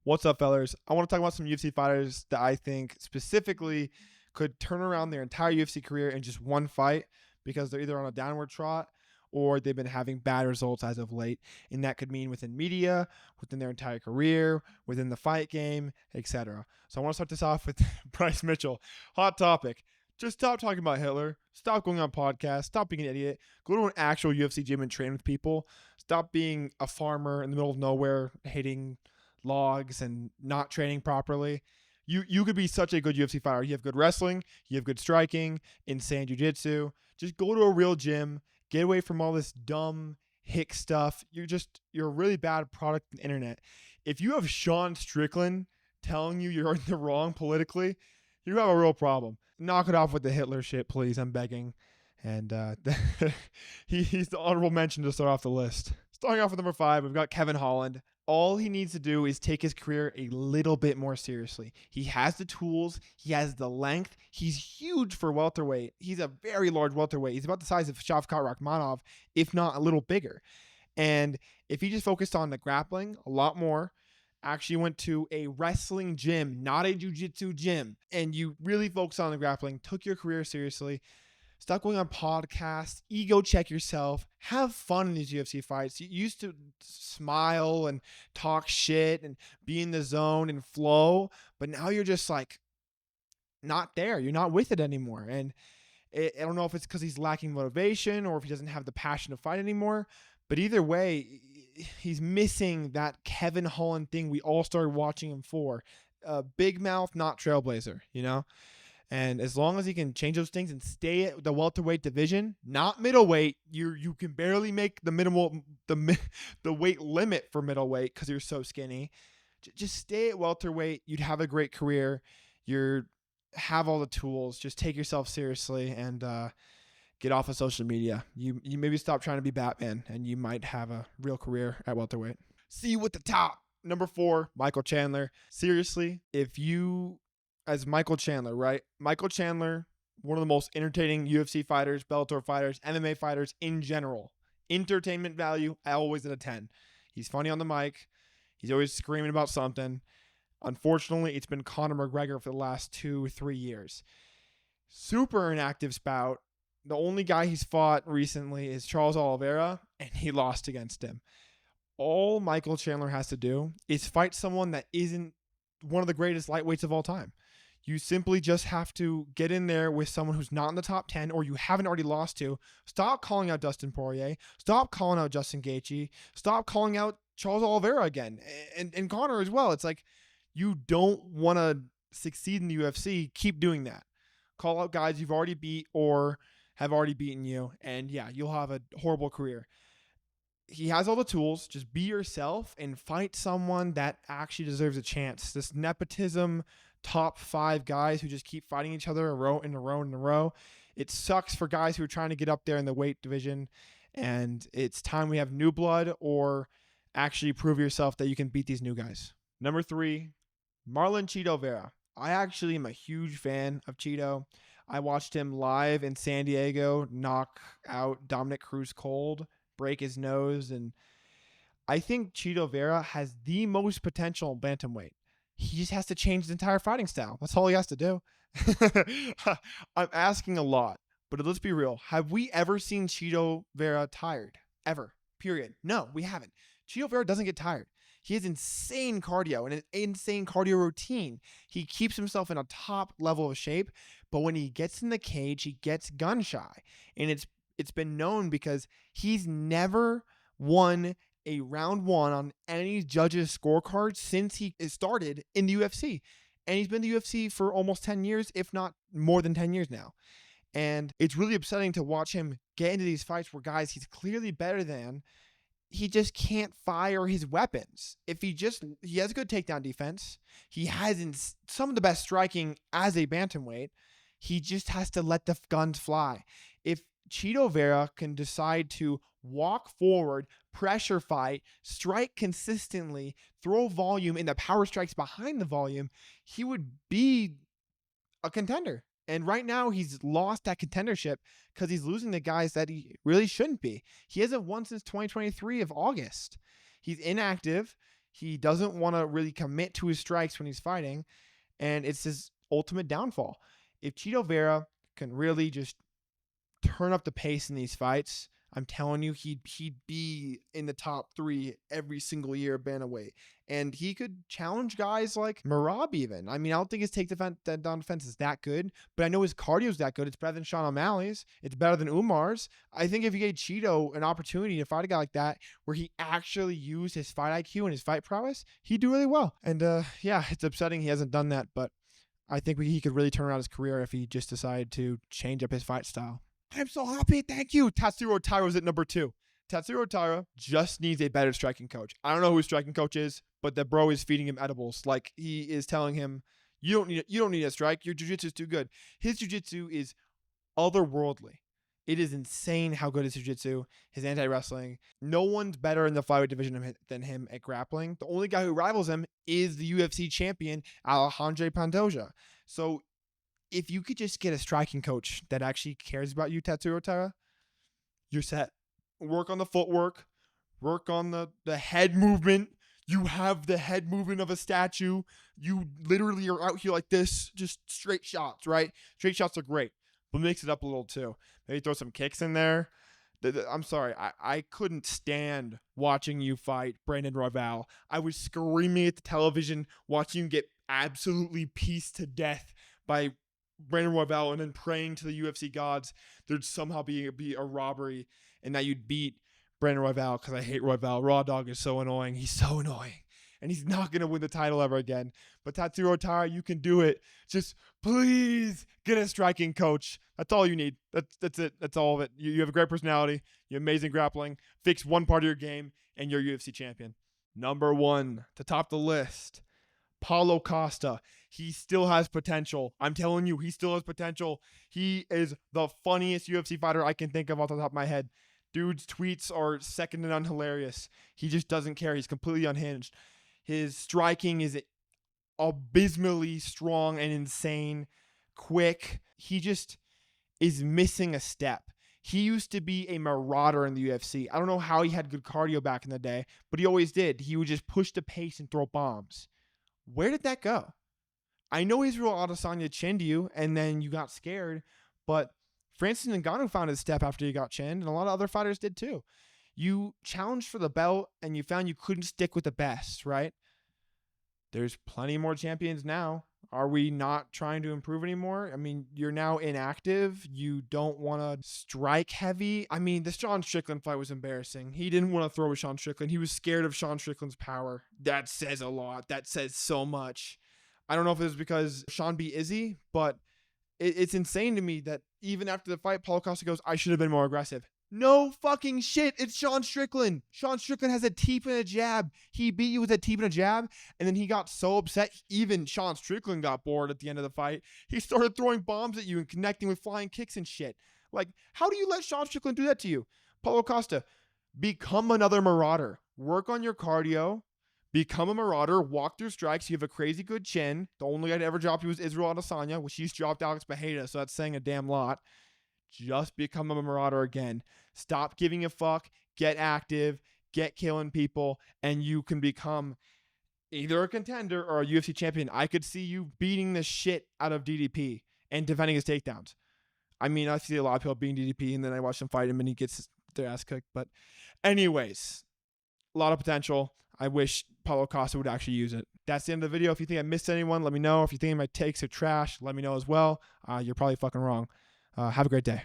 What's up, fellas? I want to talk about some UFC fighters that I think specifically could turn around their entire UFC career in just one fight because they're either on a downward trot or they've been having bad results as of late. And that could mean within media, within their entire career, within the fight game, etc. So I want to start this off with Bryce Mitchell. Hot topic. Just stop talking about Hitler. Stop going on podcasts. Stop being an idiot. Go to an actual UFC gym and train with people. Stop being a farmer in the middle of nowhere, hating logs and not training properly. You could be such a good UFC fighter. You have good wrestling, you have good striking, insane jiu-jitsu. Just go to a real gym, get away from all this dumb hick stuff. You're a really bad product on the internet. If you have Sean Strickland telling you you're in the wrong politically, you have a real problem. Knock it off with the Hitler shit, please. I'm begging. And he's the honorable mention to start off the list. Starting off with number 5, we've got Kevin Holland. All he needs to do is take his career a little bit more seriously. He has the tools. He has the length. He's huge for welterweight. He's a very large welterweight. He's about the size of Shavkat Rakhmonov, if not a little bigger. And if he just focused on the grappling a lot more, actually went to a wrestling gym, not a jiu-jitsu gym, and you really focused on the grappling, took your career seriously, stop going on podcasts, ego check yourself, have fun in these UFC fights. You used to smile and talk shit and be in the zone and flow, but now you're just like not there. You're not with it anymore. And I don't know if it's because he's lacking motivation or if he doesn't have the passion to fight anymore, but either way, he's missing that Kevin Holland thing we all started watching him for. Big mouth, not trailblazer, you know? And as long as he can change those things and stay at the welterweight division, not middleweight, you can barely make the weight limit for middleweight because you're so skinny. Just stay at welterweight. You'd have a great career. You have all the tools. Just take yourself seriously and get off of social media. You maybe stop trying to be Batman, and you might have a real career at welterweight. See you at the top. Number 4, Michael Chandler. Seriously, if you... as Michael Chandler, right? Michael Chandler, one of the most entertaining UFC fighters, Bellator fighters, MMA fighters in general. Entertainment value, always at a 10. He's funny on the mic. He's always screaming about something. Unfortunately, it's been Conor McGregor for the last 2-3 years. Super inactive spout. The only guy he's fought recently is Charles Oliveira, and he lost against him. All Michael Chandler has to do is fight someone that isn't one of the greatest lightweights of all time. You simply just have to get in there with someone who's not in the top 10 or you haven't already lost to. Stop calling out Dustin Poirier. Stop calling out Justin Gaethje. Stop calling out Charles Oliveira again and Conor as well. It's like you don't want to succeed in the UFC. Keep doing that. Call out guys you've already beat or have already beaten you. And yeah, you'll have a horrible career. He has all the tools. Just be yourself and fight someone that actually deserves a chance. This nepotism, top 5 guys who just keep fighting each other in a row. It sucks for guys who are trying to get up there in the weight division. And it's time we have new blood or actually prove yourself that you can beat these new guys. Number 3, Marlon Chito Vera. I actually am a huge fan of Chito. I watched him live in San Diego knock out Dominic Cruz cold, break his nose, and I think Chito Vera has the most potential in bantamweight. He just has to change his entire fighting style. That's all he has to do. I'm asking a lot, but let's be real. Have we ever seen Chito Vera tired? Ever. Period. No, we haven't. Chito Vera doesn't get tired. He has insane cardio and an insane cardio routine. He keeps himself in a top level of shape, but when he gets in the cage, he gets gun shy. And it's been known because he's never won a round 1 on any judge's scorecard since he started in the UFC. And he's been in the UFC for almost 10 years, if not more than 10 years now. And it's really upsetting to watch him get into these fights where guys he's clearly better than, he just can't fire his weapons. He has good takedown defense. He has some of the best striking as a bantamweight. He just has to let the guns fly. If Chito Vera can decide to walk forward, pressure fight, strike consistently, throw volume in the power strikes behind the volume, he would be a contender. And right now he's lost that contendership because he's losing the guys that he really shouldn't be. He hasn't won since 2023 of August. He's inactive. He doesn't want to really commit to his strikes when he's fighting, and it's his ultimate downfall. If Chito Vera can really just turn up the pace in these fights, I'm telling you, he'd be in the top 3 every single year bantamweight. And he could challenge guys like Merab even. I mean, I don't think his down defense is that good, but I know his cardio is that good. It's better than Sean O'Malley's. It's better than Umar's. I think if you gave Chito an opportunity to fight a guy like that, where he actually used his fight IQ and his fight prowess, he'd do really well. And yeah, it's upsetting he hasn't done that, but I think he could really turn around his career if he just decided to change up his fight style. I'm so happy. Thank you. Tatsuro Taira was at number 2. Tatsuro Taira just needs a better striking coach. I don't know who his striking coach is, but the bro is feeding him edibles. Like, he is telling him, you don't need a strike. Your jiu-jitsu is too good. His jiu-jitsu is otherworldly. It is insane how good his jiu-jitsu, his anti-wrestling. No one's better in the flyweight division than him at grappling. The only guy who rivals him is the UFC champion, Alejandro Pantoja. So if you could just get a striking coach that actually cares about you, Tatsuro Taira, you're set. Work on the footwork. Work on the head movement. You have the head movement of a statue. You literally are out here like this, just straight shots, right? Straight shots are great, but mix it up a little too. Maybe throw some kicks in there. I'm sorry. I couldn't stand watching you fight Brandon Royval. I was screaming at the television watching you get absolutely pieced to death by Brandon Royval, and then praying to the UFC gods there'd somehow be a robbery and that you'd beat Brandon Royval, because I hate Royval. Raw Dog is so annoying. He's so annoying. And he's not going to win the title ever again. But Tatsuro Taira, you can do it. Just please get a striking coach. That's all you need. That's it. That's all of it. You have a great personality. You have amazing grappling. Fix one part of your game, and you're UFC champion. Number 1, to top the list, Paulo Costa. He still has potential. I'm telling you, he still has potential. He is the funniest UFC fighter I can think of off the top of my head. Dude's tweets are second to none hilarious. He just doesn't care. He's completely unhinged. His striking is abysmally strong and insane, quick. He just is missing a step. He used to be a marauder in the UFC. I don't know how he had good cardio back in the day, but he always did. He would just push the pace and throw bombs. Where did that go? I know Israel Adesanya chinned you and then you got scared, but Francis Ngannou found his step after he got chinned, and a lot of other fighters did too. You challenged for the belt and you found you couldn't stick with the best, right? There's plenty more champions now. Are we not trying to improve anymore? I mean, you're now inactive. You don't want to strike heavy. I mean, the Sean Strickland fight was embarrassing. He didn't want to throw with Sean Strickland. He was scared of Sean Strickland's power. That says a lot. That says so much. I don't know if it was because Sean beat Izzy, but it's insane to me that even after the fight, Paulo Costa goes, I should have been more aggressive. No fucking shit. It's Sean Strickland. Sean Strickland has a teep and a jab. He beat you with a teep and a jab, and then he got so upset, even Sean Strickland got bored at the end of the fight. He started throwing bombs at you and connecting with flying kicks and shit. Like, how do you let Sean Strickland do that to you? Paulo Costa, become another marauder. Work on your cardio. Become a marauder. Walk through strikes. You have a crazy good chin. The only guy to ever drop you was Israel Adesanya, which he's dropped Alex Bejeda, so that's saying a damn lot. Just become a marauder again. Stop giving a fuck. Get active. Get killing people. And you can become either a contender or a UFC champion. I could see you beating the shit out of DDP and defending his takedowns. I mean, I see a lot of people beating DDP, and then I watch them fight him and he gets their ass kicked. But anyways, a lot of potential. I wish Paulo Costa would actually use it. That's the end of the video. If you think I missed anyone, let me know. If you think my takes are trash, let me know as well. You're probably fucking wrong. Have a great day.